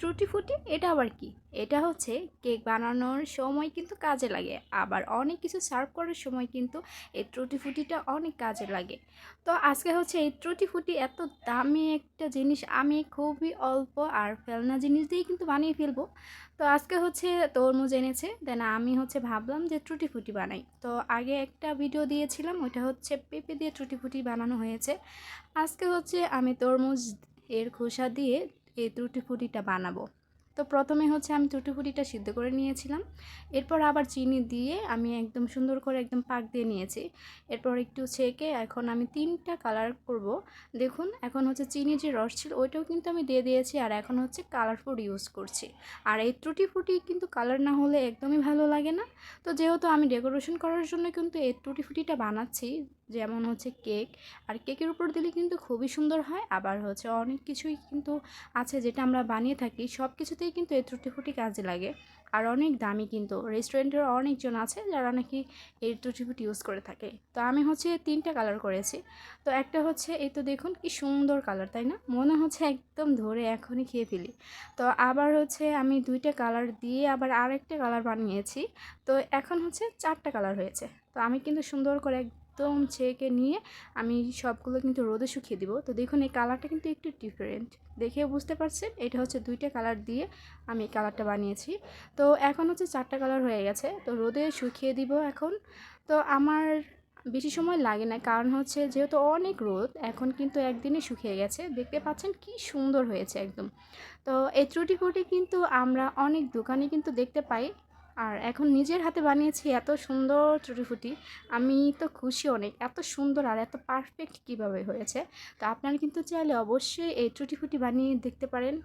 টুটি ফুটি এটা আবার কি? এটা হচ্ছে কেক বানানোর সময় কিন্তু কাজে লাগে, আবার অনেক কিছু সার্ভ করার সময় কিন্তু এই টুটি ফুটিটা অনেক কাজে লাগে। তো আজকে হচ্ছে এই টুটি ফুটি এত দামি একটা জিনিস আমি খুবই অল্প আর ফেলনা জিনিস দিয়েই কিন্তু বানিয়ে ফেলবো। তো আজকে হচ্ছে তরমুজ এনেছে, দেন আমি হচ্ছে ভাবলাম যে টুটি ফুটি বানাই। তো আগে একটা ভিডিও দিয়েছিলাম, ওইটা হচ্ছে পেঁপে দিয়ে টুটি ফুটি বানানো হয়েছে। আজকে হচ্ছে আমি তরমুজ এর খোসা দিয়ে এই টুটি ফুটিটা বানাবো। তো প্রথমে হচ্ছে আমি টুটি ফুটিটা সিদ্ধ করে নিয়েছিলাম, এরপর আবার চিনি দিয়ে আমি একদম সুন্দর করে একদম পাক দিয়ে নিয়েছি। এরপর একটু ছেঁকে এখন আমি 3টা কালার করব। দেখুন এখন হচ্ছে চিনির যে রস ছিল ওইটাও কিন্তু আমি দিয়ে দিয়েছি, আর এখন হচ্ছে কালার ফুড ইউজ করছি। আর এই টুটি ফুটি কিন্তু কালার না হলে একদমই ভালো লাগে না। তো যেহেতু আমি ডেকোরেশন করার জন্য কিন্তু এই টুটি ফুটিটা বানাচ্ছি, যেমন হচ্ছে কেক, আর কেকের উপর দিলে কিন্তু খুবই সুন্দর হয়। আবার হচ্ছে অনেক কিছুই কিন্তু আছে যেটা আমরা বানিয়ে থাকি, সব কিছুতেই কিন্তু এই টুটি ফুটি কাজে লাগে। আর অনেক দামি, কিন্তু রেস্টুরেন্টের অনেকজন আছে যারা নাকি এই টুটি ফুটি ইউজ করে থাকে। তো আমি হচ্ছে 3টা কালার করেছি। তো একটা হচ্ছে এই তো দেখুন কি সুন্দর কালার, তাই না? মনে হচ্ছে একদম ধরে এখনই খেয়ে ফেলি। তো আবার হচ্ছে আমি 2টা কালার দিয়ে আবার আরেকটা কালার বানিয়েছি। তো এখন হচ্ছে 4টা কালার হয়েছে। তো আমি কিন্তু সুন্দর করে একদম ছেঁকে নিয়ে আমি সবগুলো কিন্তু রোদে শুকিয়ে দিব। তো দেখুন এই কালারটা কিন্তু একটু ডিফারেন্ট, দেখেও বুঝতে পারছেন এটা হচ্ছে 2টা কালার দিয়ে আমি এই কালারটা বানিয়েছি। তো এখন হচ্ছে 4টা কালার হয়ে গেছে, তো রোদে শুকিয়ে দিব এখন। তো আমার বেশি সময় লাগে না, কারণ হচ্ছে যেহেতু অনেক রোদ, এখন কিন্তু একদিনে শুকিয়ে গেছে। দেখতে পাচ্ছেন কি সুন্দর হয়েছে একদম। তো এই টুটি ফুটি কিন্তু আমরা অনেক দোকানে কিন্তু দেখতে পাই, আর এখন নিজের হাতে বানিয়েছি এত সুন্দর টুটি ফুটি। আমি তো খুশি অনেক, এত সুন্দর আর এত পারফেক্ট কিভাবে হয়েছে। তো আপনারা কিন্তু চাইলে অবশ্যই এই টুটি ফুটি বানিয়ে দেখতে পারেন।